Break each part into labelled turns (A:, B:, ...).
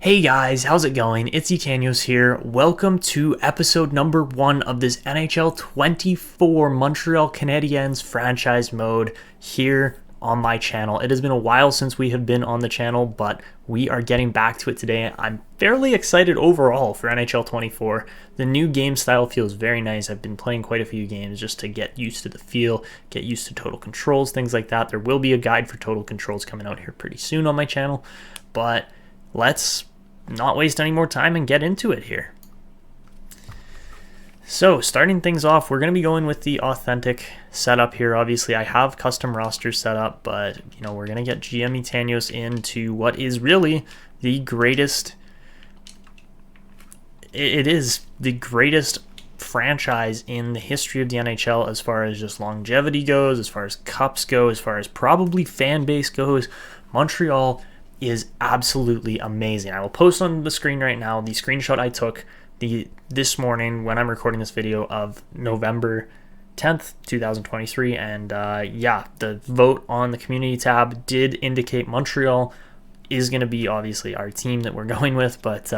A: Hey guys, how's it going? It's Etanyos here. Welcome to episode number 1 of this NHL 24 Montreal Canadiens franchise mode here on my channel. It has been a while since we have been on the channel, but we are getting back to it today. I'm fairly excited overall for NHL 24. The new game style feels very nice. I've been playing quite a few games just to get used to the feel, get used to total controls, things like that. There will be a guide for total controls coming out here pretty soon on my channel, but let's not waste any more time and get into it here. So starting things off, we're going to be going with the authentic setup here. Obviously, I have custom rosters set up, but we're going to get GM Etanyos into what is really the greatest. It is the greatest franchise in the history of the NHL as far as just longevity goes, as far as cups go, as far as probably fan base goes. Montreal is absolutely amazing. I will post on the screen right now the screenshot I took this morning when I'm recording this video of November 10th, 2023, and the vote on the community tab did indicate Montreal is going to be obviously our team that we're going with, but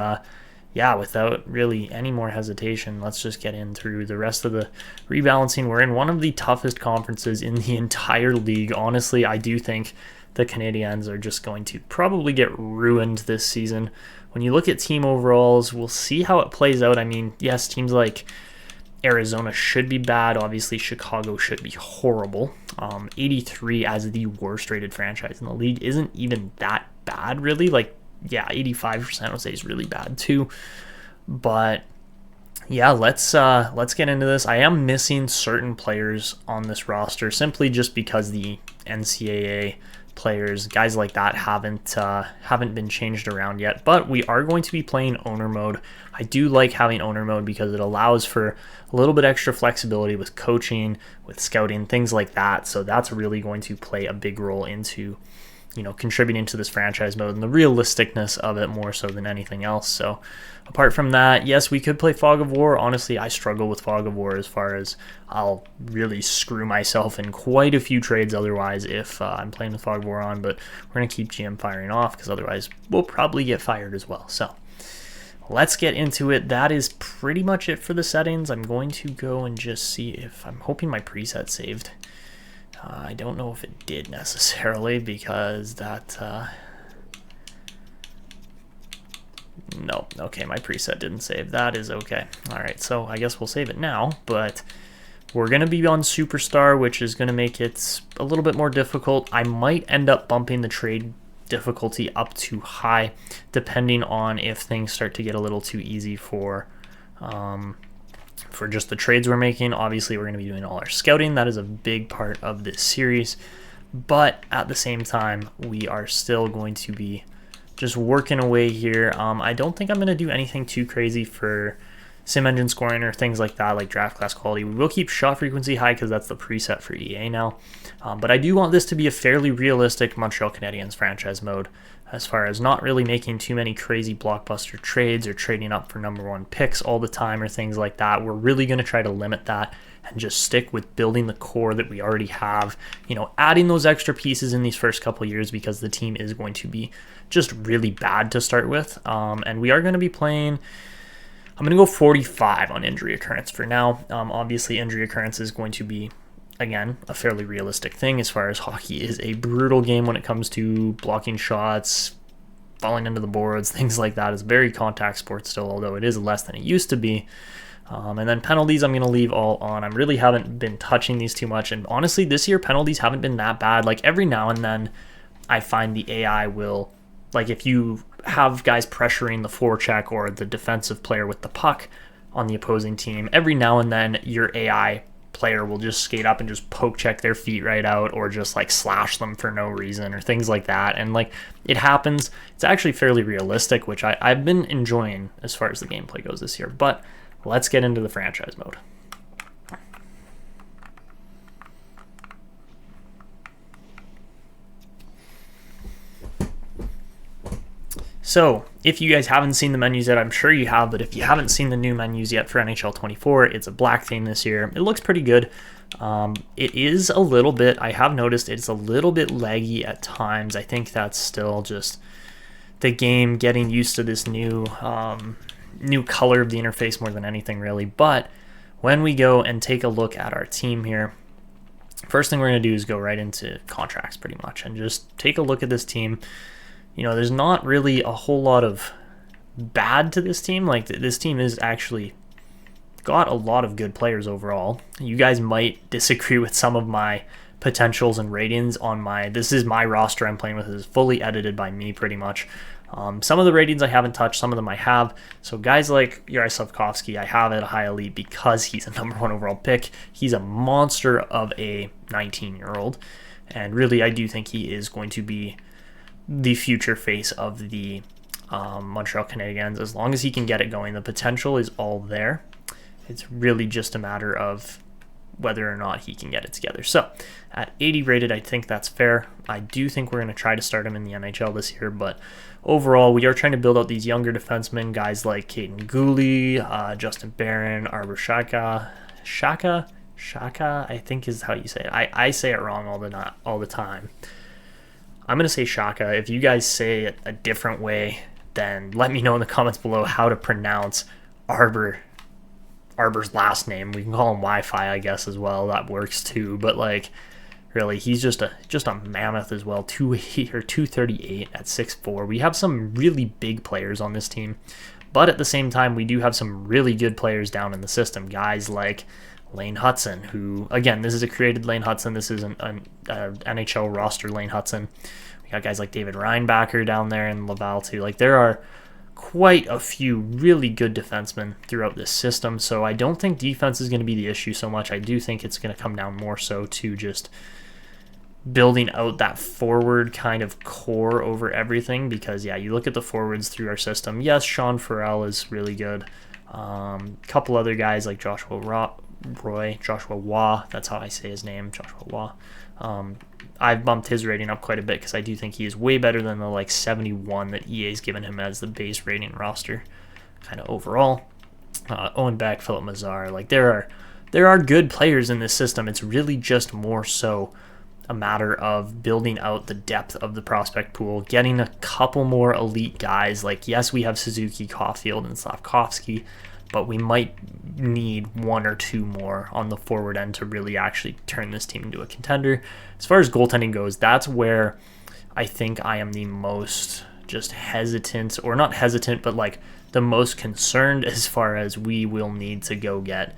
A: without really any more hesitation, let's just get in through the rest of the rebalancing. We're in one of the toughest conferences in the entire league. Honestly, I do think the Canadiens are just going to probably get ruined this season. When you look at team overalls, we'll see how it plays out. I mean, yes, teams like Arizona should be bad. Obviously, Chicago should be horrible. 83 as the worst rated franchise in the league isn't even that bad, really. 85% would say is really bad too. But yeah, let's get into this. I am missing certain players on this roster simply just because the NCAA players, guys like that, haven't been changed around yet. But we are going to be playing owner mode. I do like having owner mode because it allows for a little bit extra flexibility with coaching, with scouting, things like that. So that's really going to play a big role into contributing to this franchise mode and the realisticness of it more so than anything else. So apart from that, yes, we could play Fog of War. Honestly, I struggle with Fog of War as far as I'll really screw myself in quite a few trades otherwise if I'm playing with Fog of War on, but we're going to keep GM firing off because otherwise we'll probably get fired as well. So let's get into it. That is pretty much it for the settings. I'm going to go and just see if I'm hoping my preset saved. I don't know if it did necessarily because that, no, okay, my preset didn't save. That is okay. All right, so I guess we'll save it now, but we're going to be on Superstar, which is going to make it a little bit more difficult. I might end up bumping the trade difficulty up to high, depending on if things start to get a little too easy for just the trades we're making. Obviously, we're going to be doing all our scouting. That is a big part of this series. But at the same time, we are still going to be just working away here. I don't think I'm going to do anything too crazy for sim engine scoring or things like that, like draft class quality. We will keep shot frequency high because that's the preset for EA now. But I do want this to be a fairly realistic Montreal Canadiens franchise mode, as far as not really making too many crazy blockbuster trades or trading up for #1 picks all the time or things like that. We're really going to try to limit that and just stick with building the core that we already have, adding those extra pieces in these first couple years because the team is going to be just really bad to start with. And we are going to be playing, I'm going to go 45 on injury occurrence for now. Obviously, injury occurrence is going to be, again, a fairly realistic thing as far as hockey is a brutal game when it comes to blocking shots, falling into the boards, things like that. It's very contact sport still, although it is less than it used to be. And then penalties, I'm going to leave all on. I really haven't been touching these too much. And honestly, this year, penalties haven't been that bad. Like every now and then, I find the AI will, like if you have guys pressuring the forecheck or the defensive player with the puck on the opposing team, every now and then your AI player will just skate up and just poke check their feet right out or just like slash them for no reason or things like that. And like it happens. It's actually fairly realistic, which I've been enjoying as far as the gameplay goes this year. But let's get into the franchise mode. So if you guys haven't seen the menus yet, I'm sure you have, but if you haven't seen the new menus yet for NHL 24, it's a black theme this year. It looks pretty good. It is a little bit, I have noticed it's a little bit laggy at times. I think that's still just the game, getting used to this new color of the interface more than anything, really. But when we go and take a look at our team here, first thing we're going to do is go right into contracts pretty much and just take a look at this team. There's not really a whole lot of bad to this team. Like, this team is actually got a lot of good players overall. You guys might disagree with some of my potentials and ratings on this is my roster I'm playing with. It is fully edited by me pretty much. Some of the ratings I haven't touched, some of them I have. So guys like Juraj Slafkovsky, I have at a high elite because he's a number 1 overall pick. He's a monster of a 19-year-old. And really, I do think he is going to be the future face of the Montreal Canadiens. As long as he can get it going, the potential is all there. It's really just a matter of whether or not he can get it together. So at 80 rated, I think that's fair. I do think we're going to try to start him in the NHL this year, but overall, we are trying to build out these younger defensemen, guys like Caden Gooley, Justin Barron, Arbor Shaka, I think is how you say it. I say it wrong all the time. I'm going to say Shaka. If you guys say it a different way, then let me know in the comments below how to pronounce Arbor's last name. We can call him Wi-Fi, I guess, as well. That works too. But really, he's just a mammoth as well. 238 at 6'4". We have some really big players on this team, but at the same time, we do have some really good players down in the system. Guys like Lane Hutson, who, again, this is a created Lane Hutson. This is an NHL roster Lane Hutson. We got guys like David Reinbacher down there in Laval too. There are quite a few really good defensemen throughout this system, so I don't think defense is going to be the issue so much. I do think it's going to come down more so to just building out that forward kind of core over everything, because you look at the forwards through our system. Yes, Sean Farrell is really good. A couple other guys like Joshua Waugh, that's how I say his name, Joshua Waugh. I've bumped his rating up quite a bit because I do think he is way better than the 71 that EA's given him as the base rating roster kind of overall. Owen Beck, Philip Mazar, there are good players in this system. It's really just more so a matter of building out the depth of the prospect pool, getting a couple more elite guys. Yes, we have Suzuki, Caulfield, and Slafkovsky, but we might need 1 or 2 more on the forward end to really actually turn this team into a contender. As far as goaltending goes, that's where I think I am the most just hesitant, or not hesitant, but the most concerned as far as we will need to go get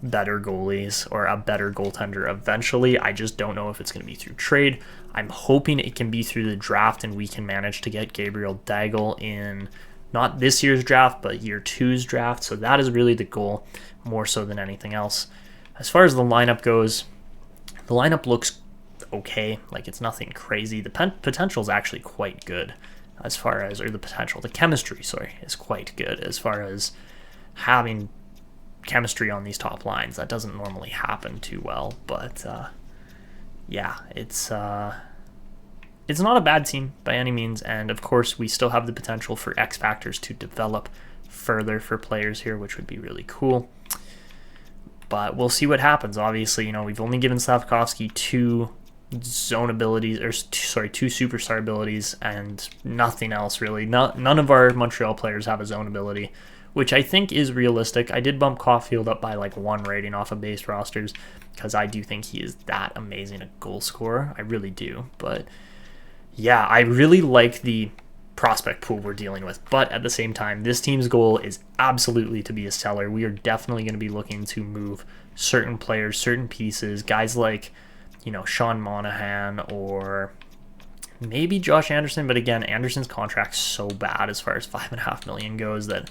A: better goalies or a better goaltender eventually. I just don't know if it's going to be through trade. I'm hoping it can be through the draft and we can manage to get Gabriel Daigle in not this year's draft, but year 2's draft. So that is really the goal, more so than anything else. As far as the lineup goes, the lineup looks okay. It's nothing crazy. The potential is actually quite good the chemistry, is quite good as far as having chemistry on these top lines. That doesn't normally happen too well, but it's not a bad team by any means, and of course we still have the potential for X factors to develop further for players here, which would be really cool. But we'll see what happens. Obviously, we've only given Slafkovsky 2 zone abilities, or 2 superstar abilities, and nothing else really. None of our Montreal players have a zone ability, which I think is realistic. I did bump Caulfield up by 1 rating off of base rosters because I do think he is that amazing a goal scorer. I really do. But I really like the prospect pool we're dealing with. But at the same time, this team's goal is absolutely to be a seller. We are definitely going to be looking to move certain players, certain pieces, guys like, Sean Monahan or maybe Josh Anderson. But again, Anderson's contract's so bad as far as $5.5 million goes that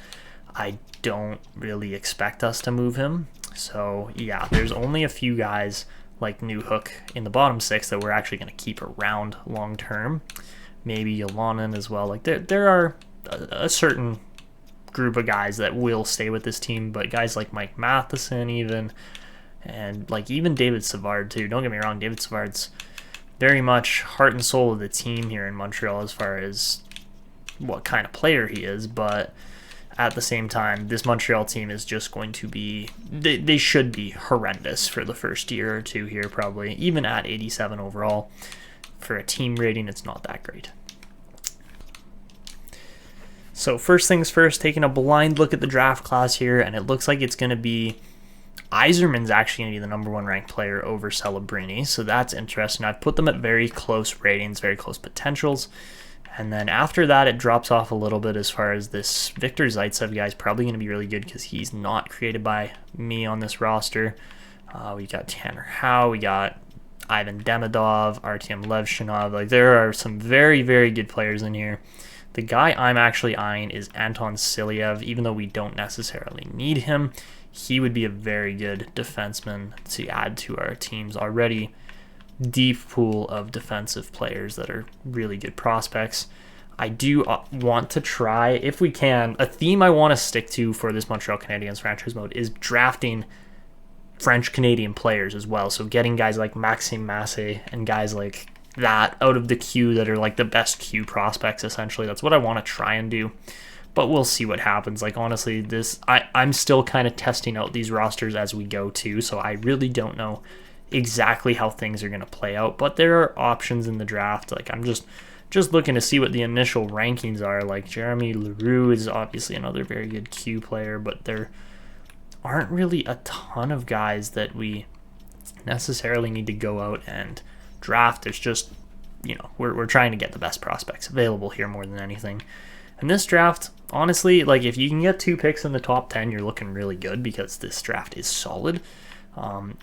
A: I don't really expect us to move him. So there's only a few guys like Newhook in the bottom 6 that we're actually going to keep around long term. Maybe Yolanen as well. There are a certain group of guys that will stay with this team, but guys like Mike Matheson and even David Savard too. Don't get me wrong, David Savard's very much heart and soul of the team here in Montreal as far as what kind of player he is, but at the same time, this Montreal team is just going to be, they should be horrendous for the first year or 2 here probably. Even at 87 overall, for a team rating, it's not that great. So first things first, taking a blind look at the draft class here, and it looks like it's going to be Yzerman's actually going to be the number 1 ranked player over Celebrini, so that's interesting. I've put them at very close ratings, very close potentials. And then after that, it drops off a little bit as far as this Victor Zaitsev guy is probably going to be really good because he's not created by me on this roster. We got Tanner Howe, we got Ivan Demidov, Artyom Levshinov. Like, there are some very, very good players in here. The guy I'm actually eyeing is Anton Silyev. Even though we don't necessarily need him, he would be a very good defenseman to add to our team's already deep pool of defensive players that are really good prospects. I do want to try, if we can, a theme I want to stick to for this Montreal Canadiens franchise mode is drafting French-Canadian players as well. So getting guys like Maxime Massé and guys like that out of the queue that are like the best queue prospects, essentially. That's what I want to try and do. But we'll see what happens. Like, honestly, I'm still kind of testing out these rosters as we go too, so I really don't know exactly how things are going to play out, but there are options in the draft. Like, I'm just looking to see what the initial rankings are. Like, Jeremy Leroux is obviously another very good Q player, but there aren't really a ton of guys that we necessarily need to go out and draft. There's just, we're trying to get the best prospects available here more than anything. And this draft, honestly, like, if you can get 2 picks in the top 10, you're looking really good because this draft is solid.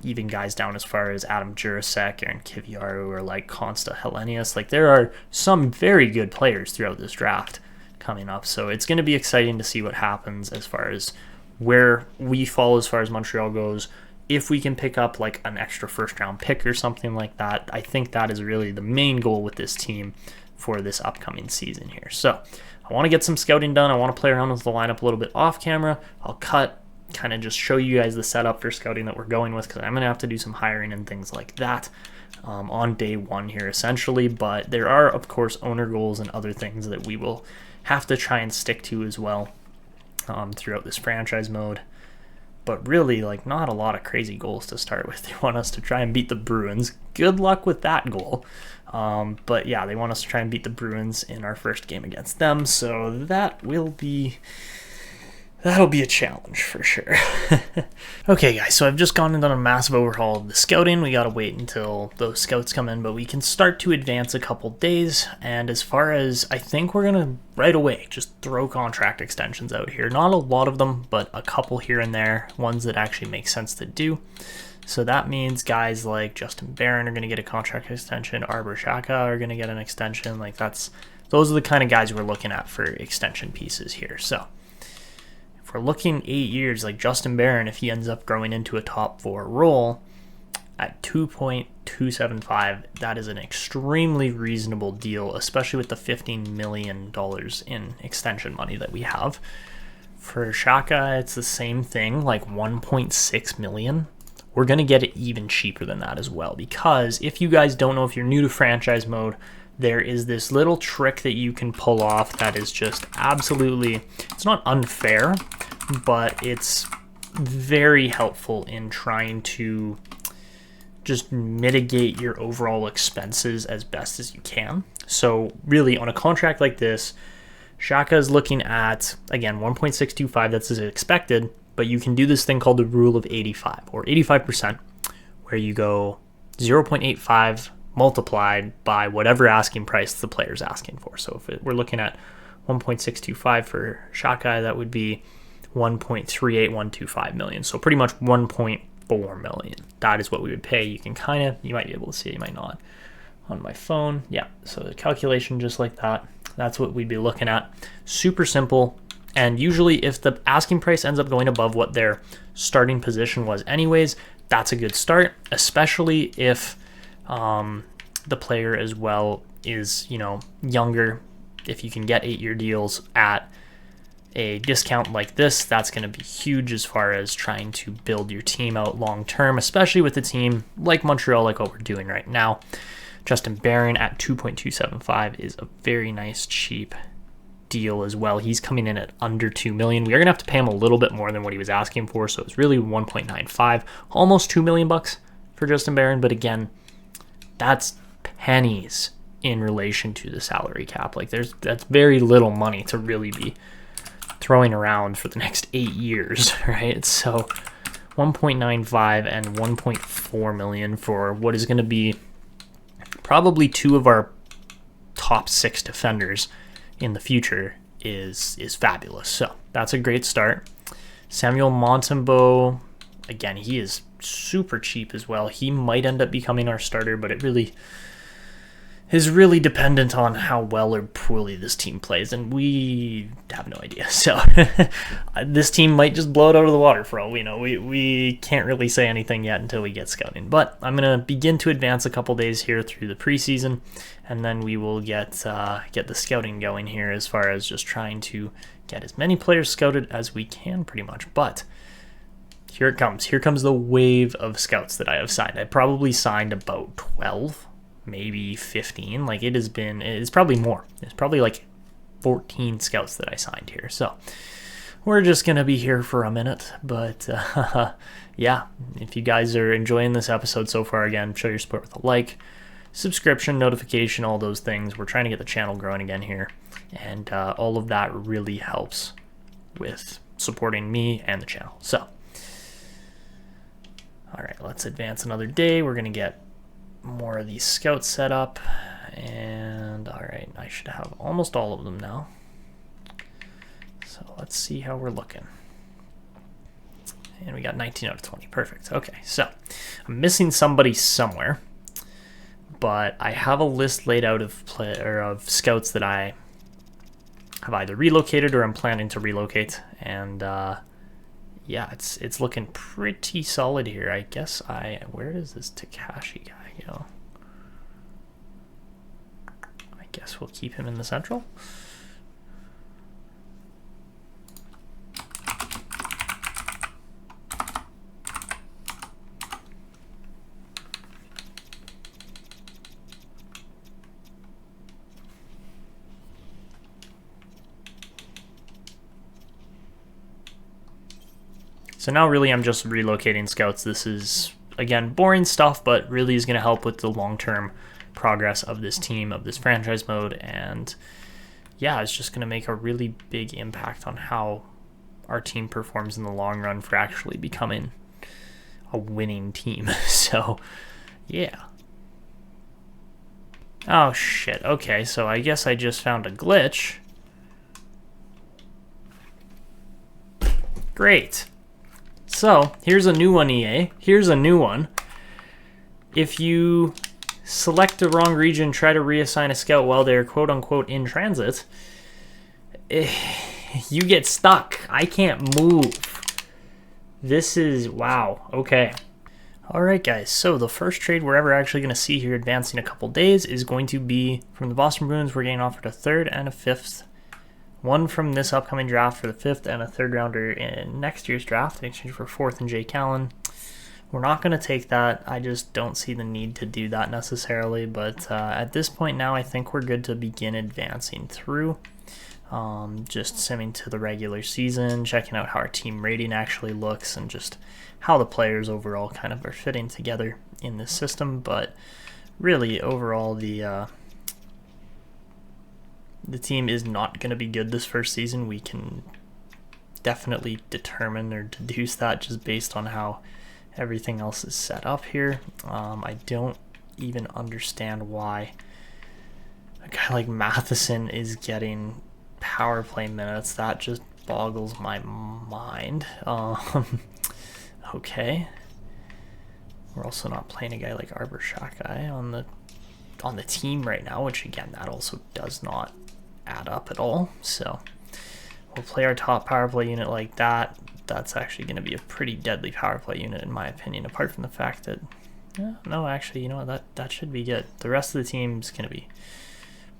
A: Even guys down as far as Adam Jurasek, Aaron Kiviaru, or like Konsta Helenius. Like, there are some very good players throughout this draft coming up. So it's going to be exciting to see what happens as far as where we fall as far as Montreal goes. If we can pick up like an extra first-round pick or something like that, I think that is really the main goal with this team for this upcoming season here. So I want to get some scouting done. I want to play around with the lineup a little bit off camera. I'll cut, kind of just show you guys the setup for scouting that we're going with, because I'm going to have to do some hiring and things like that on day 1 here essentially. But there are, of course, owner goals and other things that we will have to try and stick to as well throughout this franchise mode. But really, like, not a lot of crazy goals to start with. They want us to try and beat the Bruins. Good luck with that goal. But yeah, they want us to try and beat the Bruins in our first game against them. So that'll be a challenge for sure. Okay, guys, so I've just gone and done a massive overhaul of the scouting. We got to wait until those scouts come in, but we can start to advance a couple days. And as far as, I think we're going to right away just throw contract extensions out here. Not a lot of them, but a couple here and there, ones that actually make sense to do. So that means guys like Justin Barron are going to get a contract extension. Arbor Shaka are going to get an extension. Like, those are the kind of guys we're looking at for extension pieces here. So if we're looking 8 years, like Justin Barron, if he ends up growing into a top 4 role at 2.275, that is an extremely reasonable deal, especially with the $15 million in extension money that we have. For Shaka, it's the same thing, like 1.6 million. We're going to get it even cheaper than that as well, because if you guys don't know, if you're new to franchise mode, there is this little trick that you can pull off that is just absolutely, it's not unfair, but it's very helpful in trying to just mitigate your overall expenses as best as you can. So really, on a contract like this, Shaka is looking at, again, 1.625, that's as expected, but you can do this thing called the rule of 85, or 85%, where you go 0.85 multiplied by whatever asking price the player's asking for. So if we're looking at 1.625 for Shaka, that would be 1.38125 million. So pretty much 1.4 million. That is what we would pay. You can you might be able to see it, you might not on my phone. Yeah, so the calculation just like that. That's what we'd be looking at. Super simple. And usually if the asking price ends up going above what their starting position was anyways, that's a good start, especially if the player as well is, younger. If you can get 8-year deals at a discount like this, that's going to be huge as far as trying to build your team out long term, especially with a team like Montreal, like what we're doing right now. Justin Barron at 2.275 is a very nice, cheap deal as well. He's coming in at under $2 million. We are going to have to pay him a little bit more than what he was asking for, so it's really 1.95, almost $2 million for Justin Barron. But again, that's pennies in relation to the salary cap. Like that's very little money to really be throwing around for the next 8 years, right? So 1.95 and 1.4 million for what is going to be probably 2 of our top 6 defenders in the future is fabulous. So that's a great start. Samuel Montembeault, again, he is super cheap as well. He might end up becoming our starter, but it really is really dependent on how well or poorly this team plays, and we have no idea. So this team might just blow it out of the water for all we know. We can't really say anything yet until we get scouting. But I'm going to begin to advance a couple days here through the preseason, and then we will get the scouting going here as far as just trying to get as many players scouted as we can pretty much. But here it comes. Here comes the wave of scouts that I have signed. I probably signed about 12, maybe 15. Like it's probably more. It's probably like 14 scouts that I signed here. So we're just going to be here for a minute. But yeah, if you guys are enjoying this episode so far, again, show your support with a like, subscription, notification, all those things. We're trying to get the channel growing again here. And all of that really helps with supporting me and the channel. So, all right, let's advance another day. We're going to get more of these scouts set up. And all right, I should have almost all of them now. So let's see how we're looking. And we got 19 out of 20. Perfect. Okay, so I'm missing somebody somewhere, but I have a list laid out of scouts that I have either relocated or I'm planning to relocate. And yeah, it's looking pretty solid here. I guess where does this Takashi guy go? I guess we'll keep him in the Central. So now really I'm just relocating scouts. This is, again, boring stuff, but really is going to help with the long-term progress of this team, of this franchise mode. And yeah, it's just going to make a really big impact on how our team performs in the long run for actually becoming a winning team. So yeah. Oh shit. Okay, so I guess I just found a glitch. Great. So, here's a new one, EA. Here's a new one. If you select the wrong region, try to reassign a scout while they're quote-unquote in transit, you get stuck. I can't move. This is, wow, okay. Alright guys, so the first trade we're ever actually going to see here advancing a couple days is going to be from the Boston Bruins. We're getting offered a 3rd and a 5th. One from this upcoming draft for the 5th and a 3rd rounder in next year's draft in exchange for 4th and Jay Callan. We're not going to take that. I just don't see the need to do that necessarily. But at this point now, I think we're good to begin advancing through. Just simming to the regular season, checking out how our team rating actually looks, and just how the players overall kind of are fitting together in this system. But really, overall, the team is not going to be good this first season. We can definitely determine or deduce that just based on how everything else is set up here. I don't even understand why a guy like Matheson is getting power play minutes. That just boggles my mind. Okay. We're also not playing a guy like Arbor Shakai on the team right now, which again, that also does not add up at all. So we'll play our top power play unit like that. That's actually going to be a pretty deadly power play unit in my opinion, apart from the fact that no, actually, you know what, that should be good. The rest of the team's going to be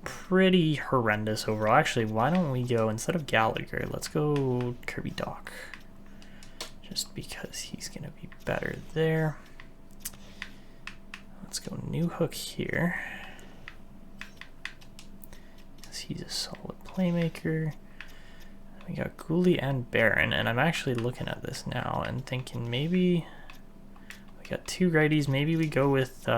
A: pretty horrendous overall. Actually, why don't we go, instead of Gallagher, let's go Kirby Doc, just because he's going to be better there. Let's go New Hook here. He's a solid playmaker. We got Gooley and Barron, and I'm actually looking at this now and thinking maybe we got 2 righties. Maybe we go with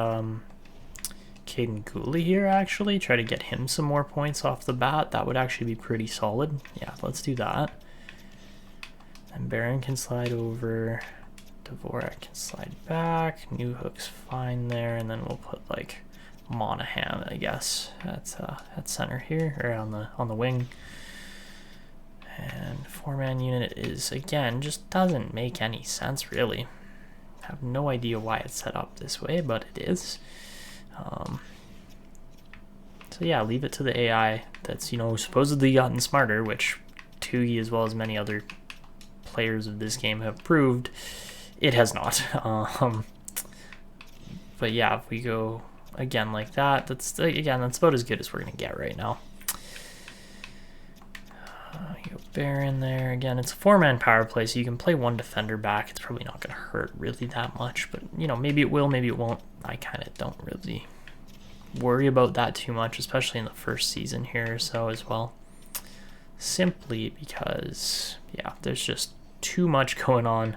A: Caden Gooley here, actually. Try to get him some more points off the bat. That would actually be pretty solid. Yeah, let's do that. And Barron can slide over. Dvorak can slide back. Newhook's fine there. And then we'll put, like, Monahan, I guess, at center here, or on the wing. And 4-man unit is, again, just doesn't make any sense, really. I have no idea why it's set up this way, but it is. So yeah, leave it to the AI that's, supposedly gotten smarter, which Tugi, as well as many other players of this game, have proved it has not. But yeah, if we go again like that, that's about as good as we're gonna get right now. You go Baron there. Again, it's a 4-man power play, so you can play one defender back. It's probably not gonna hurt really that much, but maybe it will, maybe it won't. I kind of don't really worry about that too much, especially in the first season here or so as well. Simply because, yeah, there's just too much going on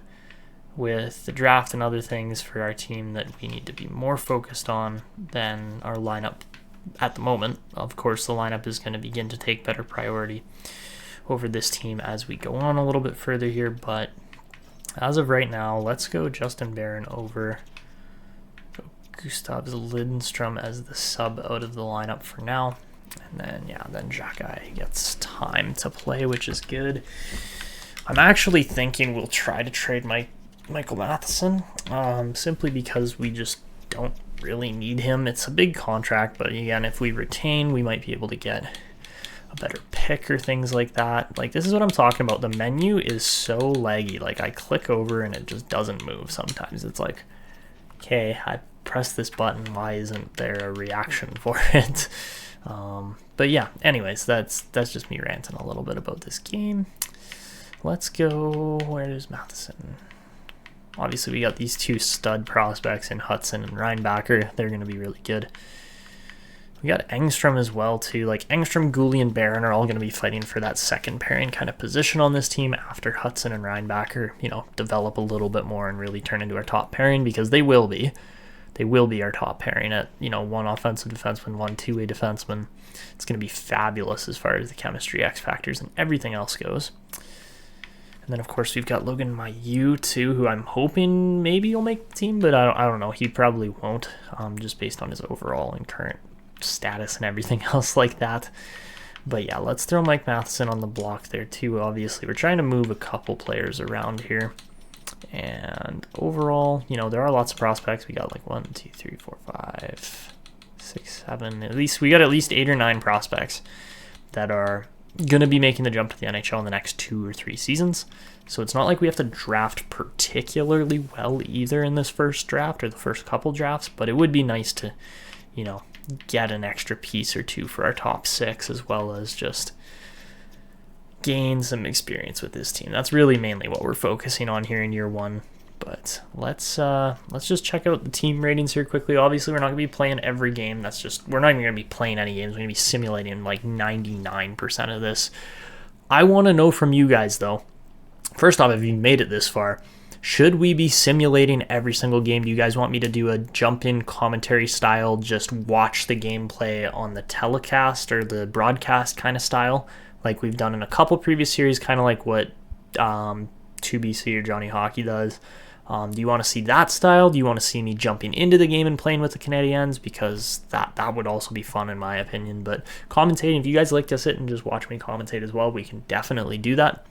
A: with the draft and other things for our team that we need to be more focused on than our lineup at the moment. Of course, the lineup is going to begin to take better priority over this team as we go on a little bit further here, but as of right now, let's go Justin Barron over Gustav Lidnstrom as the sub out of the lineup for now. And then Xhekaj gets time to play, which is good. I'm actually thinking we'll try to trade Michael Matheson, simply because we just don't really need him. It's a big contract, but again, if we retain, we might be able to get a better pick or things like that. Like, this is what I'm talking about. The menu is so laggy. Like, I click over and it just doesn't move sometimes. It's like, okay, I press this button, why isn't there a reaction for it? But yeah, anyways, that's just me ranting a little bit about this game. Let's go, where's Matheson? Obviously, we got these two stud prospects in Hutson and Reinbacher. They're going to be really good. We got Engstrom as well, too. Like, Engstrom, Gooley, and Barron are all going to be fighting for that second pairing kind of position on this team after Hutson and Reinbacher, develop a little bit more and really turn into our top pairing, because they will be. They will be our top pairing at, one offensive defenseman, one two-way defenseman. It's going to be fabulous as far as the chemistry, X factors, and everything else goes. And then, of course, we've got Logan Mailloux, too, who I'm hoping maybe will make the team, but I don't know. He probably won't, just based on his overall and current status and everything else like that. But yeah, let's throw Mike Matheson on the block there, too. Obviously, we're trying to move a couple players around here. And overall, there are lots of prospects. We got like 1, 2, 3, 4, 5, 6, 7. We got at least 8 or 9 prospects that are going to be making the jump to the NHL in the next 2 or 3 seasons. So it's not like we have to draft particularly well either in this first draft or the first couple drafts, but it would be nice to, get an extra piece or two for our top 6, as well as just gain some experience with this team. That's really mainly what we're focusing on here in year 1. But let's just check out the team ratings here quickly. Obviously, we're not going to be playing every game. We're not even going to be playing any games. We're going to be simulating like 99% of this. I want to know from you guys, though. First off, if you made it this far, should we be simulating every single game? Do you guys want me to do a jump-in commentary style, just watch the gameplay on the telecast or the broadcast kind of style, like we've done in a couple previous series, kind of like what 2BC or Johnny Hockey does? Do you want to see that style? Do you want to see me jumping into the game and playing with the Canadiens? Because that would also be fun in my opinion. But commentating, if you guys like to sit and just watch me commentate as well, we can definitely do that.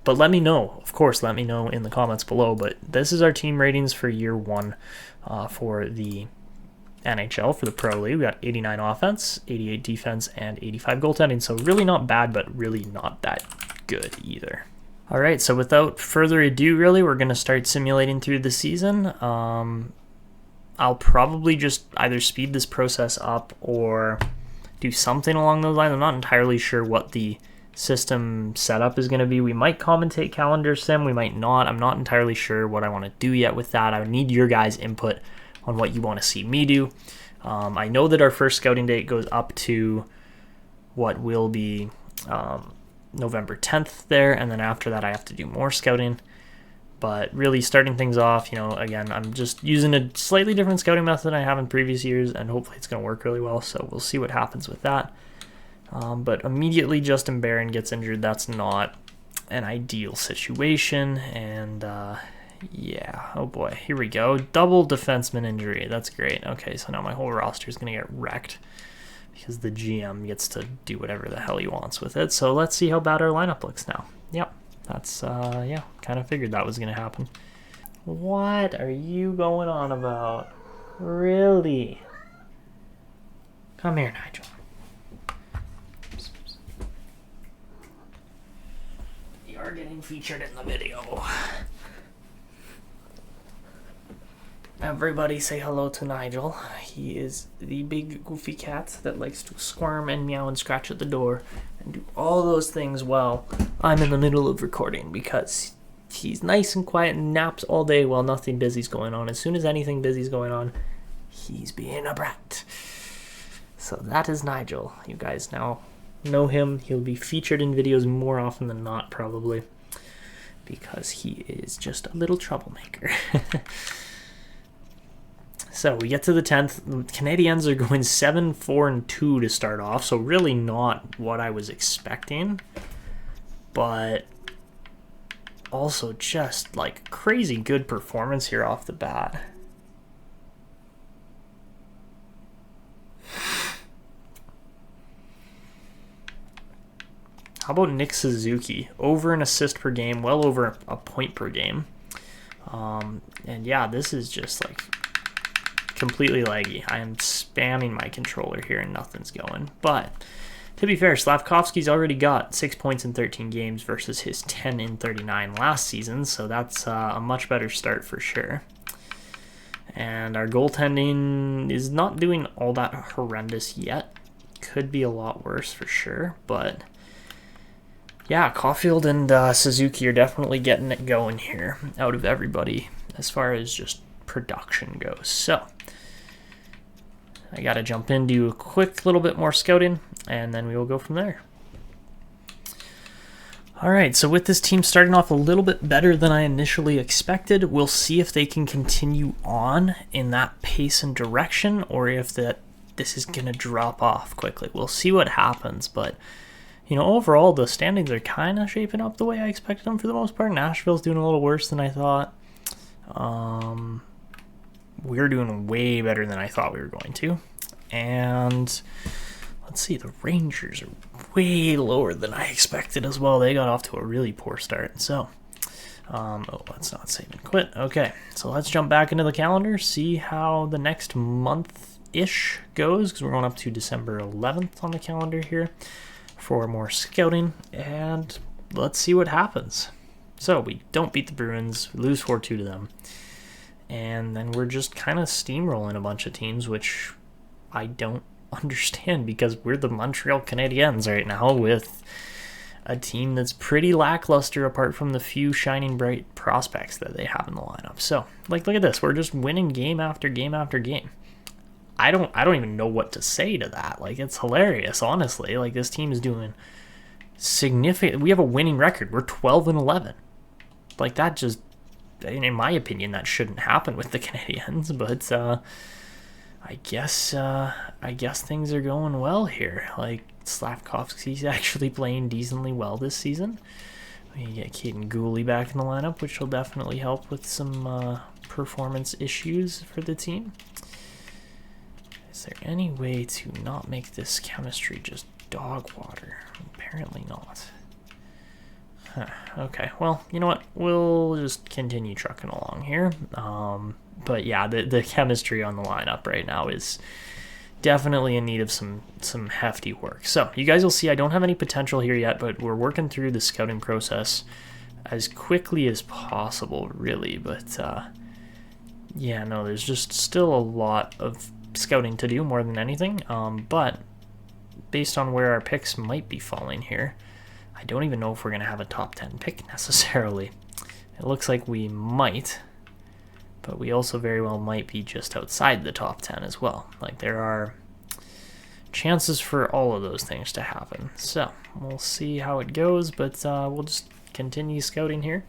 A: But let me know, of course, let me know in the comments below. But this is our team ratings for year 1 for the NHL, for the Pro League. We got 89 offense, 88 defense, and 85 goaltending. So really not bad, but really not that good either. All right, so without further ado, really, we're going to start simulating through the season. I'll probably just either speed this process up or do something along those lines. I'm not entirely sure what the system setup is going to be. We might commentate calendar sim, we might not. I'm not entirely sure what I want to do yet with that. I would need your guys' input on what you want to see me do. I know that our first scouting date goes up to what will be November 10th there, and then after that I have to do more scouting. But really starting things off, again, I'm just using a slightly different scouting method than I have in previous years, and hopefully it's going to work really well, so we'll see what happens with that. But immediately Justin Barron gets injured. That's not an ideal situation, and yeah, oh boy, here we go. Double defenseman injury. That's great. Okay, so now my whole roster is going to get wrecked because the GM gets to do whatever the hell he wants with it. So let's see how bad our lineup looks now. Yep, that's, yeah, kind of figured that was going to happen. What are you going on about? Really? Come here, Nigel. You are getting featured in the video. Everybody say hello to Nigel. He is the big goofy cat that likes to squirm and meow and scratch at the door and do all those things while I'm in the middle of recording, because he's nice and quiet and naps all day while nothing busy's going on. As soon as anything busy's going on, he's being a brat. So that is Nigel. You guys now know him. He'll be featured in videos more often than not, probably, because he is just a little troublemaker. So we get to the 10th. The Canadiens are going 7-4-2 to start off, so really not what I was expecting, but also just like crazy good performance here off the bat. How about Nick Suzuki? Over an assist per game, well over a point per game. And yeah, this is just like completely laggy. I am spamming my controller here and nothing's going. But to be fair, Slavkovsky's already got 6 points in 13 games versus his 10 in 39 last season, so that's a much better start for sure. And our goaltending is not doing all that horrendous yet. Could be a lot worse for sure, but yeah, Caulfield and Suzuki are definitely getting it going here out of everybody as far as just production goes. So I got to jump in, do a quick little bit more scouting, and then we will go from there. All right, so with this team starting off a little bit better than I initially expected, we'll see if they can continue on in that pace and direction, or if this is going to drop off quickly. We'll see what happens, but overall the standings are kind of shaping up the way I expected them for the most part. Nashville's doing a little worse than I thought. We're doing way better than I thought we were going to. And let's see, the Rangers are way lower than I expected as well. They got off to a really poor start. So, let's not save and quit. Okay, so let's jump back into the calendar, see how the next month-ish goes, because we're going up to December 11th on the calendar here for more scouting, and let's see what happens. So we don't beat the Bruins, we lose 4-2 to them, and then we're just kind of steamrolling a bunch of teams, which I don't understand, because we're the Montreal Canadiens right now with a team that's pretty lackluster apart from the few shining bright prospects that they have in the lineup. So, look at this. We're just winning game after game after game. I don't even know what to say to that. It's hilarious, honestly. This team is doing significant. We have a winning record. We're 12-11. That just, in my opinion, that shouldn't happen with the Canadiens, but I guess things are going well here. Slavkovsky's actually playing decently well this season. We get Caden Gooley back in the lineup, which will definitely help with some performance issues for the team. Is there any way to not make this chemistry just dog water? Apparently not. Huh. Okay, well, you know what? We'll just continue trucking along here. But yeah, the chemistry on the lineup right now is definitely in need of some hefty work. So you guys will see I don't have any potential here yet, but we're working through the scouting process as quickly as possible, really. But yeah, no, there's just still a lot of scouting to do more than anything. But based on where our picks might be falling here, I don't even know if we're going to have a top 10 pick necessarily. It looks like we might, but we also very well might be just outside the top 10 as well. There are chances for all of those things to happen. So we'll see how it goes, but we'll just continue scouting here.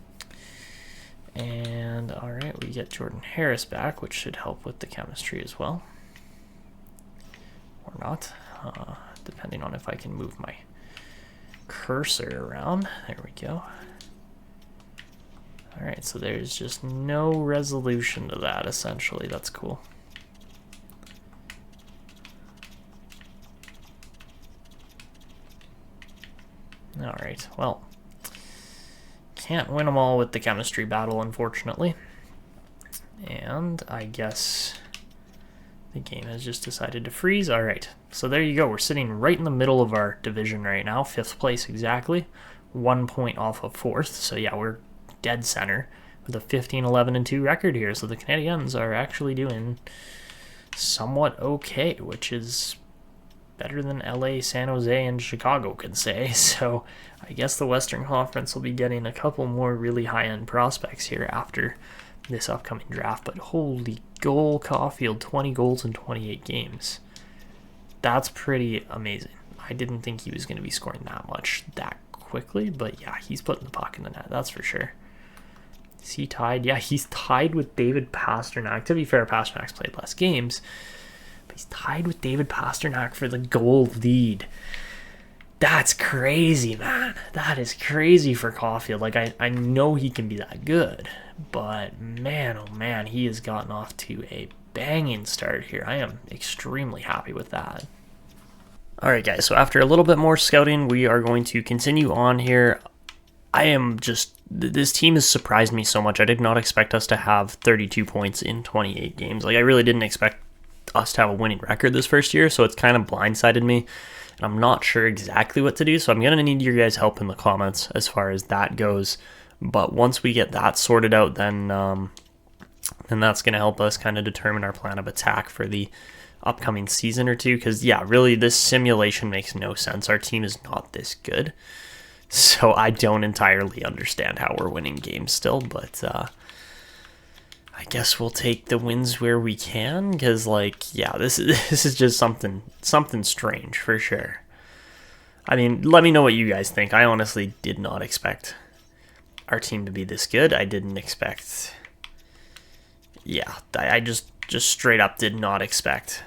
A: And all right, we get Jordan Harris back, which should help with the chemistry as well. Or not, depending on if I can move my cursor around. There we go. All right, so there's just no resolution to that, essentially. That's cool. All right, well, can't win them all with the chemistry battle, unfortunately. And I guess the game has just decided to freeze. All right, so there you go. We're sitting right in the middle of our division right now, 5th place exactly, 1 point off of 4th. So yeah, we're dead center with a 15-11-2 record here. So the Canadiens are actually doing somewhat okay, which is better than LA, San Jose, and Chicago can say. So I guess the Western Conference will be getting a couple more really high-end prospects here after this upcoming draft. But holy goal, Caulfield, 20 goals in 28 games. That's pretty amazing. I didn't think he was going to be scoring that much that quickly, but yeah, he's putting the puck in the net, that's for sure. Is he tied? Yeah, he's tied with David Pastrnak. To be fair, Pasternak's played less games, but he's tied with David Pastrnak for the goal lead. That's crazy, man. That is crazy for Caulfield. Like, I know he can be that good, but man, oh man, he has gotten off to a banging start here. I am extremely happy with that. All right, guys, so after a little bit more scouting, we are going to continue on here. This team has surprised me so much. I did not expect us to have 32 points in 28 games. Like, I really didn't expect us to have a winning record this first year, so it's kind of blindsided me, and I'm not sure exactly what to do, so I'm going to need your guys' help in the comments as far as that goes. But once we get that sorted out, then that's going to help us kind of determine our plan of attack for the upcoming season or two, because yeah, really this simulation makes no sense. Our team is not this good, so I don't entirely understand how we're winning games still, but I guess we'll take the wins where we can, because like, yeah, this is just something strange for sure. I mean, let me know what you guys think. I honestly did not expect our team to be this good. I didn't expect, yeah, I just straight up did not expect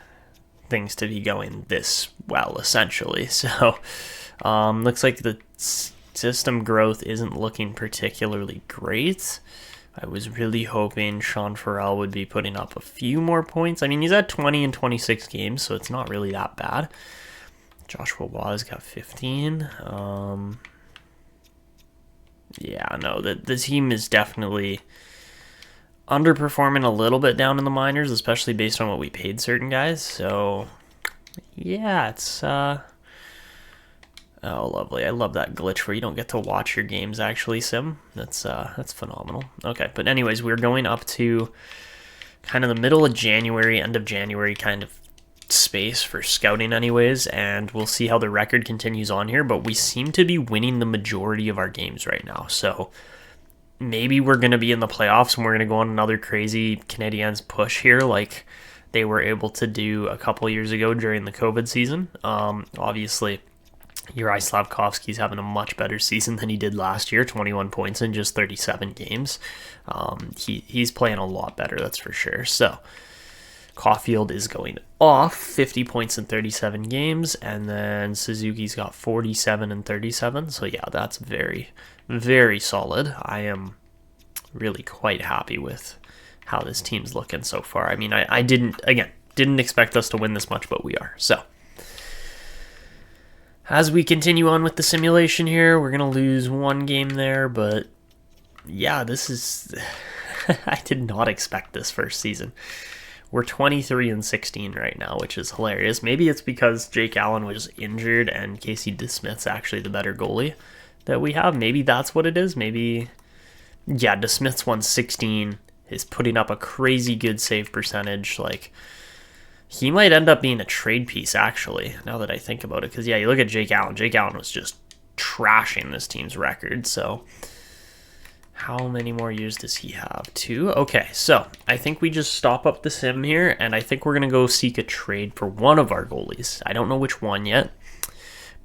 A: things to be going this well, essentially. So looks like the system growth isn't looking particularly great. I was really hoping Sean Farrell would be putting up a few more points. I mean, he's at 20 in 26 games, so it's not really that bad. Joshua Waugh's got 15. Yeah, no, the team is definitely underperforming a little bit down in the minors, especially based on what we paid certain guys. So yeah, it's oh, lovely. I love that glitch where you don't get to watch your games actually sim. That's phenomenal. Okay, but anyways, we're going up to kind of the middle of January, end of January kind of space for scouting anyways, and we'll see how the record continues on here, but we seem to be winning the majority of our games right now. So maybe we're going to be in the playoffs and we're going to go on another crazy Canadiens push here like they were able to do a couple years ago during the COVID season. Obviously, Juraj Slavkovsky's having a much better season than he did last year, 21 points in just 37 games. He's playing a lot better, that's for sure. So Caulfield is going off, 50 points in 37 games, and then Suzuki's got 47 and 37. So yeah, that's very, very solid. I am really quite happy with how this team's looking so far. I mean, I didn't expect us to win this much, but we are. So as we continue on with the simulation here, we're going to lose one game there, but yeah, this is I did not expect this first season. We're 23 and 16 right now, which is hilarious. Maybe it's because Jake Allen was injured and Casey DeSmith's actually the better goalie that we have. Maybe that's what it is. Maybe, yeah, DeSmith's 116 is putting up a crazy good save percentage. Like, he might end up being a trade piece, actually, now that I think about it. Because, yeah, you look at Jake Allen. Jake Allen was just trashing this team's record, so how many more years does he have? 2? Okay, so I think we just stop up the sim here, and I think we're going to go seek a trade for one of our goalies. I don't know which one yet,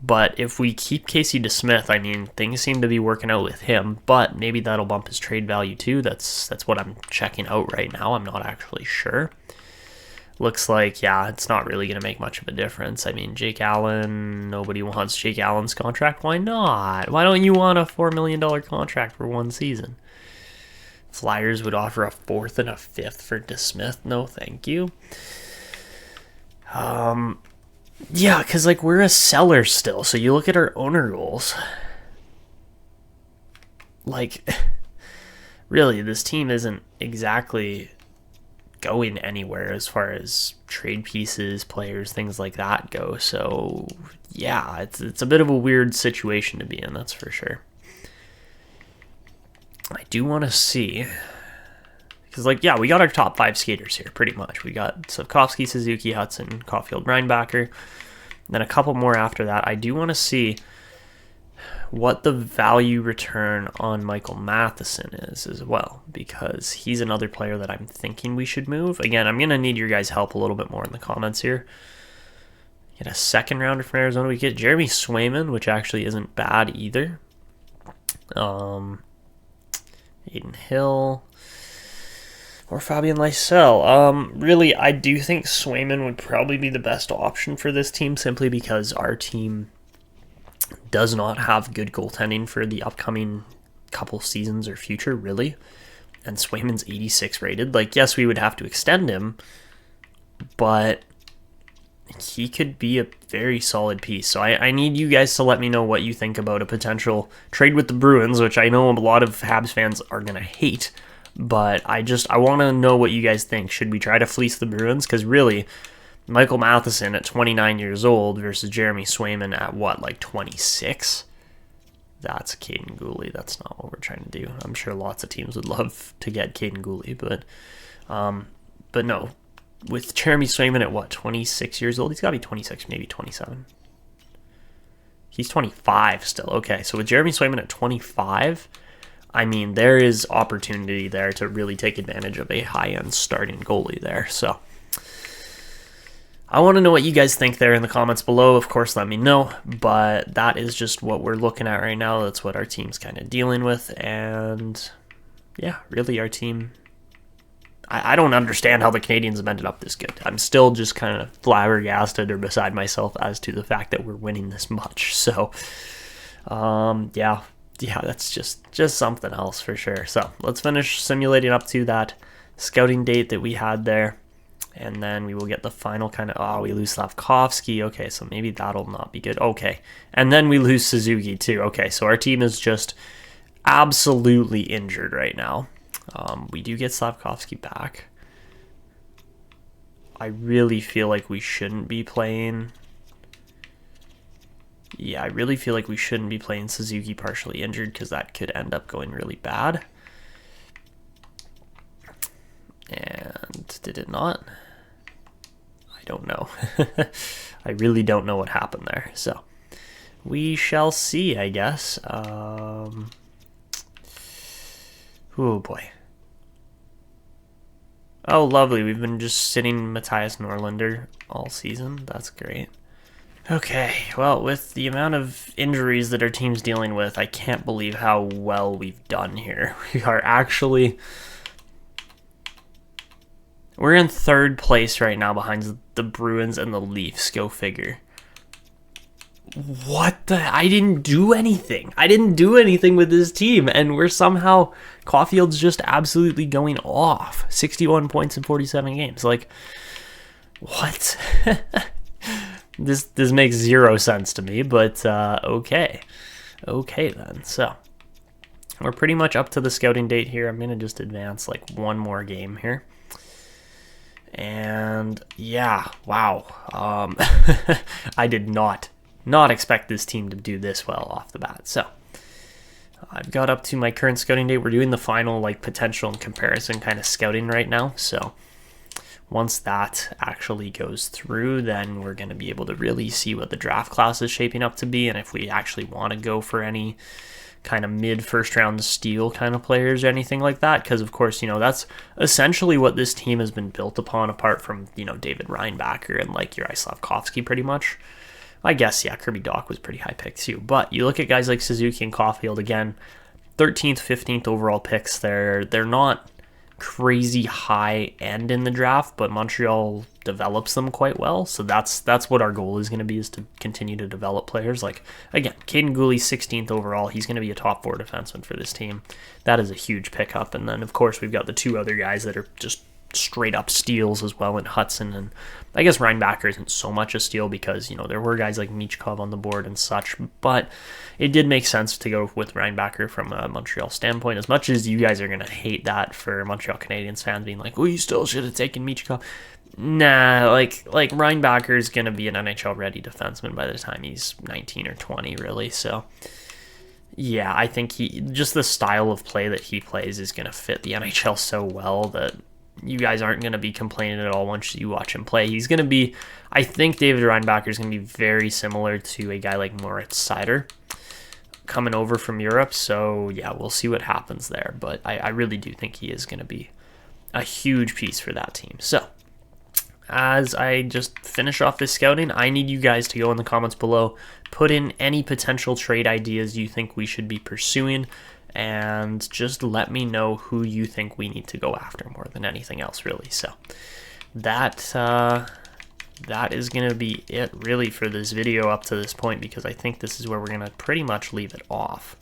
A: But if we keep Casey DeSmith, I mean, things seem to be working out with him, but maybe that'll bump his trade value too. That's what I'm checking out right now. I'm not actually sure. Looks like, yeah, it's not really going to make much of a difference. I mean, Jake Allen, nobody wants Jake Allen's contract. Why not? Why don't you want a $4 million contract for one season? Flyers would offer a 4th and a 5th for DeSmith. No, thank you. Yeah, because, like, we're a seller still. So you look at our owner goals. Like, really, this team isn't exactly going anywhere as far as trade pieces, players, things like that go. So, yeah, it's a bit of a weird situation to be in, that's for sure. I do want to see, because, like, yeah, we got our top 5 skaters here, pretty much. We got Slavkovsky, Suzuki, Hutson, Caulfield, Reinbacher, then a couple more after that. I do want to see what the value return on Michael Matheson is as well, because he's another player that I'm thinking we should move. Again, I'm going to need your guys' help a little bit more in the comments here. Get a second rounder from Arizona. We get Jeremy Swayman, which actually isn't bad either. Aiden Hill or Fabian Lysell. Really, I do think Swayman would probably be the best option for this team, simply because our team does not have good goaltending for the upcoming couple seasons or future, really. And Swayman's 86 rated. Like, yes, we would have to extend him, but he could be a very solid piece. So I need you guys to let me know what you think about a potential trade with the Bruins, which I know a lot of Habs fans are going to hate. But I want to know what you guys think. Should we try to fleece the Bruins? Because really, Michael Matheson at 29 years old versus Jeremy Swayman at what, like 26? That's Caden Gooley. That's not what we're trying to do. I'm sure lots of teams would love to get Caden Gooley, but no. With Jeremy Swayman at what, 26 years old? He's got to be 26, maybe 27. He's 25 still. Okay, so with Jeremy Swayman at 25, I mean, there is opportunity there to really take advantage of a high-end starting goalie there. So I want to know what you guys think there in the comments below. Of course, let me know. But that is just what we're looking at right now. That's what our team's kind of dealing with. And yeah, really our team, I don't understand how the Canadiens have ended up this good. I'm still just kind of flabbergasted or beside myself as to the fact that we're winning this much. So yeah, that's just something else for sure. So let's finish simulating up to that scouting date that we had there. And then we will get the final kind of, we lose Slavkovsky. Okay, so maybe that'll not be good. Okay, and then we lose Suzuki too. Okay, so our team is just absolutely injured right now. We do get Slavkovsky back. I really feel like we shouldn't be playing. Yeah, I really feel like we shouldn't be playing Suzuki partially injured, because that could end up going really bad. And did it not? I don't know. I really don't know what happened there. So we shall see, I guess. Oh boy. Oh, lovely. We've been just sitting Matthias Norlinder all season. That's great. Okay, well, with the amount of injuries that our team's dealing with, I can't believe how well we've done here. We're in 3rd place right now behind the Bruins and the Leafs. Go figure. What the? I didn't do anything. I didn't do anything with this team, and we're somehow, Caulfield's just absolutely going off. 61 points in 47 games. Like, what? This makes zero sense to me, but okay. Okay then. So we're pretty much up to the scouting date here. I'm gonna just advance like one more game here. And yeah, wow. I did not expect this team to do this well off the bat. So I've got up to my current scouting date. We're doing the final like potential and comparison kind of scouting right now. So once that actually goes through, then we're going to be able to really see what the draft class is shaping up to be, and if we actually want to go for any kind of mid-first round steal kind of players or anything like that, because of course, that's essentially what this team has been built upon, apart from, David Reinbacher and like Juraj Slavkovsky pretty much. I guess, yeah, Kirby Dach was pretty high pick too. But you look at guys like Suzuki and Caulfield, again, 13th, 15th overall picks. They're not crazy high end in the draft, but Montreal develops them quite well. So that's what our goal is going to be, is to continue to develop players. Like, again, Caden Gooley, 16th overall. He's going to be a top 4 defenseman for this team. That is a huge pickup. And then, of course, we've got the 2 other guys that are just straight up steals as well, in Hutson, and I guess Reinbacher isn't so much a steal because, you know, there were guys like Michkov on the board and such, but it did make sense to go with Reinbacher from a Montreal standpoint. As much as you guys are going to hate that for Montreal Canadiens fans being like, oh, you still should have taken Michkov. Nah, like Reinbacher is going to be an NHL ready defenseman by the time he's 19 or 20, really. So yeah, I think just the style of play that he plays is going to fit the NHL so well that you guys aren't going to be complaining at all once you watch him play. He's going to be, I think David Reinbacher is going to be very similar to a guy like Moritz Seider coming over from Europe. So yeah, we'll see what happens there. But I really do think he is going to be a huge piece for that team. So as I just finish off this scouting, I need you guys to go in the comments below, put in any potential trade ideas you think we should be pursuing, and just let me know who you think we need to go after more than anything else, really. So that is going to be it, really, for this video up to this point, because I think this is where we're going to pretty much leave it off.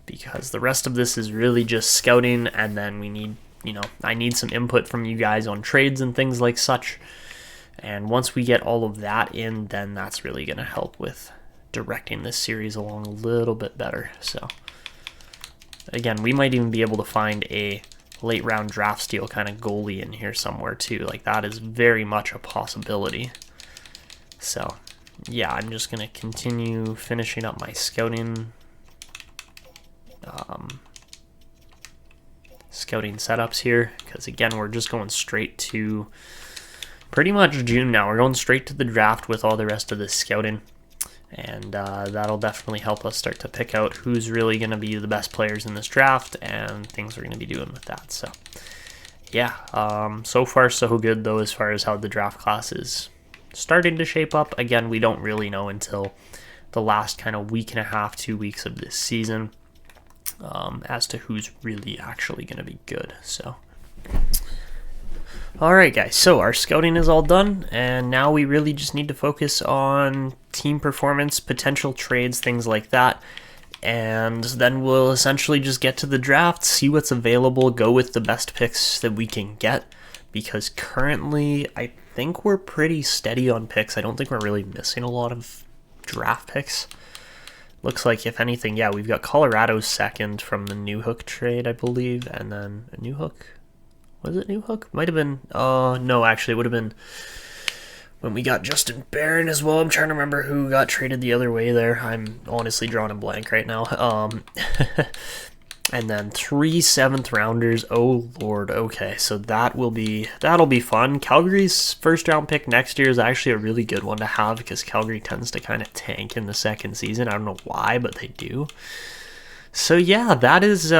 A: Because the rest of this is really just scouting, and then we need, you know, I need some input from you guys on trades and things like such. And once we get all of that in, then that's really going to help with directing this series along a little bit better. So again, we might even be able to find a late round draft steal kind of goalie in here somewhere too. Like, that is very much a possibility. So yeah, I'm just going to continue finishing up my scouting setups here, because again, we're just going straight to pretty much June now. We're going straight to the draft with all the rest of this scouting. And that'll definitely help us start to pick out who's really going to be the best players in this draft and things we're going to be doing with that. So yeah, so far so good though, as far as how the draft class is starting to shape up. Again, we don't really know until the last kind of week and a half, 2 weeks of this season, as to who's really actually going to be good. So alright guys, so our scouting is all done, and now we really just need to focus on team performance, potential trades, things like that, and then we'll essentially just get to the draft, see what's available, go with the best picks that we can get, because currently I think we're pretty steady on picks. I don't think we're really missing a lot of draft picks. Looks like, if anything, yeah, we've got Colorado's second from the Newhook trade, I believe, and then a Newhook. Was it Newhook? Might have been. No, actually, it would have been when we got Justin Barron as well. I'm trying to remember who got traded the other way there. I'm honestly drawing a blank right now. And then 3 7th rounders. Oh Lord. Okay, so that'll be fun. Calgary's first round pick next year is actually a really good one to have, because Calgary tends to kind of tank in the second season. I don't know why, but they do. So yeah, that is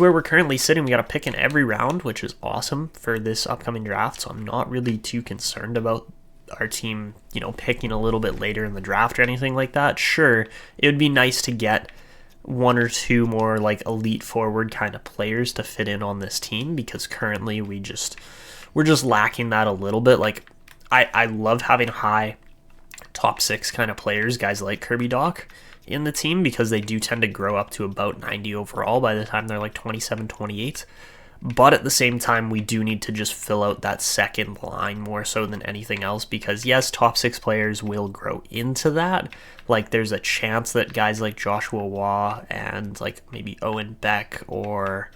A: where we're currently sitting. We got a pick in every round, which is awesome for this upcoming draft. So I'm not really too concerned about our team, you know, picking a little bbit later in the draft or anything like that. Sure, it would be nice to get 1 or 2 more like elite forward kind of players to fit in on this team, because currently we're just lacking that a little bit. Like, I love having high top 6 kind of players, guys like Kirby Dach in the team, because they do tend to grow up to about 90 overall by the time they're like 27, 28. But at the same time, we do need to just fill out that second line more so than anything else, because yes, top 6 players will grow into that. Like, there's a chance that guys like Joshua Waugh and like maybe Owen Beck or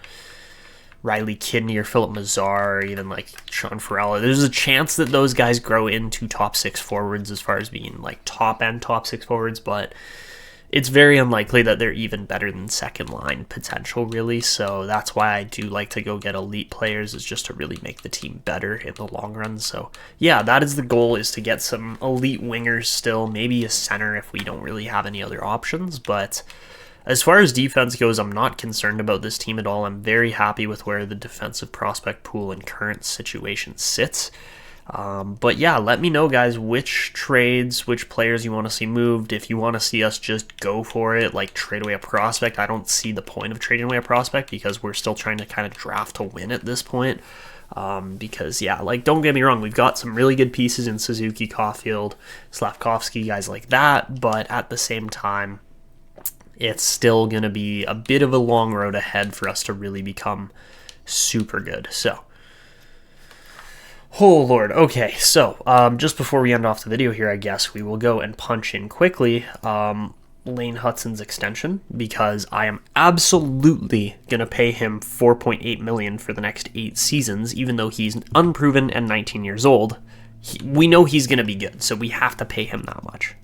A: Riley Kidney or Philip Mazar or even like Sean Ferrella, there's a chance that those guys grow into top 6 forwards as far as being like top end top 6 forwards, but it's very unlikely that they're even better than second line potential, really. So that's why I do like to go get elite players, is just to really make the team better in the long run. So yeah, that is the goal, is to get some elite wingers still, maybe a center if we don't really have any other options. But as far as defense goes, I'm not concerned about this team at all. I'm very happy with where the defensive prospect pool and current situation sits. But yeah, let me know, guys, which trades, which players you want to see moved. If you want to see us just go for it, like trade away a prospect, I don't see the point of trading away a prospect because we're still trying to kind of draft to win at this point. Because, yeah, like, don't get me wrong, we've got some really good pieces in Suzuki, Caulfield, Slavkovsky, guys like that, but at the same time, it's still going to be a bit of a long road ahead for us to really become super good. So, oh, Lord. Okay, so just before we end off the video here, I guess we will go and punch in quickly Lane Hutson's extension, because I am absolutely going to pay him $4.8 million for the next 8 seasons, even though he's unproven and 19 years old. We know he's going to be good, so we have to pay him that much.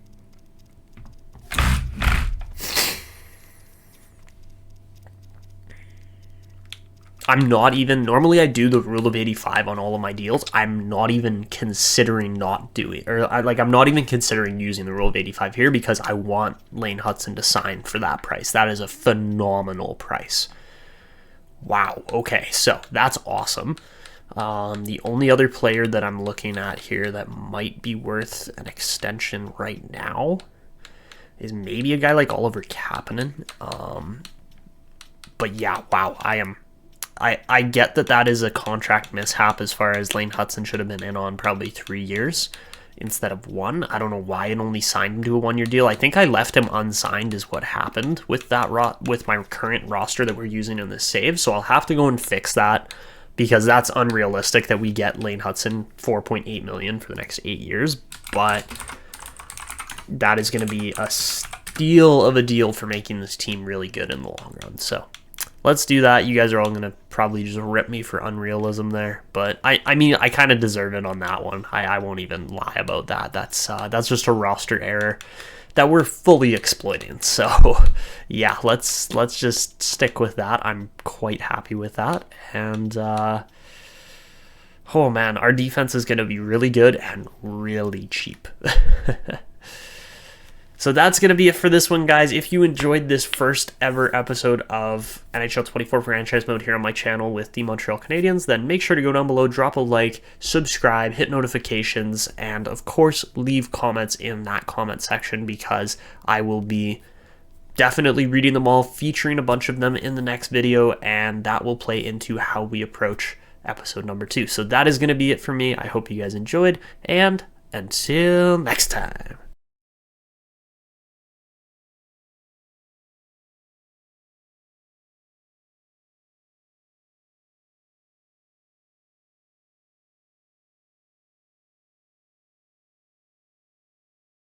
A: I'm not even, normally I do the rule of 85 on all of my deals. I'm not even considering not doing, or I'm not even considering using the rule of 85 here because I want Lane Hutson to sign for that price. That is a phenomenal price. Wow. Okay. So that's awesome. The only other player that I'm looking at here that might be worth an extension right now is maybe a guy like Oliver Kapanen. But yeah, wow. I get that is a contract mishap as far as Lane Hutson should have been in on probably 3 years instead of 1. I don't know why it only signed him to a 1-year deal. I think I left him unsigned is what happened with that with my current roster that we're using in this save. So I'll have to go and fix that because that's unrealistic that we get Lane Hutson $4.8 million for the next 8 years. But that is going to be a steal of a deal for making this team really good in the long run. So let's do that. You guys are all going to probably just rip me for unrealism there. But, I mean, I kind of deserve it on that one. I won't even lie about that. That's just a roster error that we're fully exploiting. So, yeah, let's just stick with that. I'm quite happy with that. And, oh, man, our defense is going to be really good and really cheap. So that's going to be it for this one, guys. If you enjoyed this first ever episode of NHL 24 Franchise Mode here on my channel with the Montreal Canadiens, then make sure to go down below, drop a like, subscribe, hit notifications, and of course, leave comments in that comment section because I will be definitely reading them all, featuring a bunch of them in the next video, and that will play into how we approach episode number 2. So that is going to be it for me. I hope you guys enjoyed, and until next time.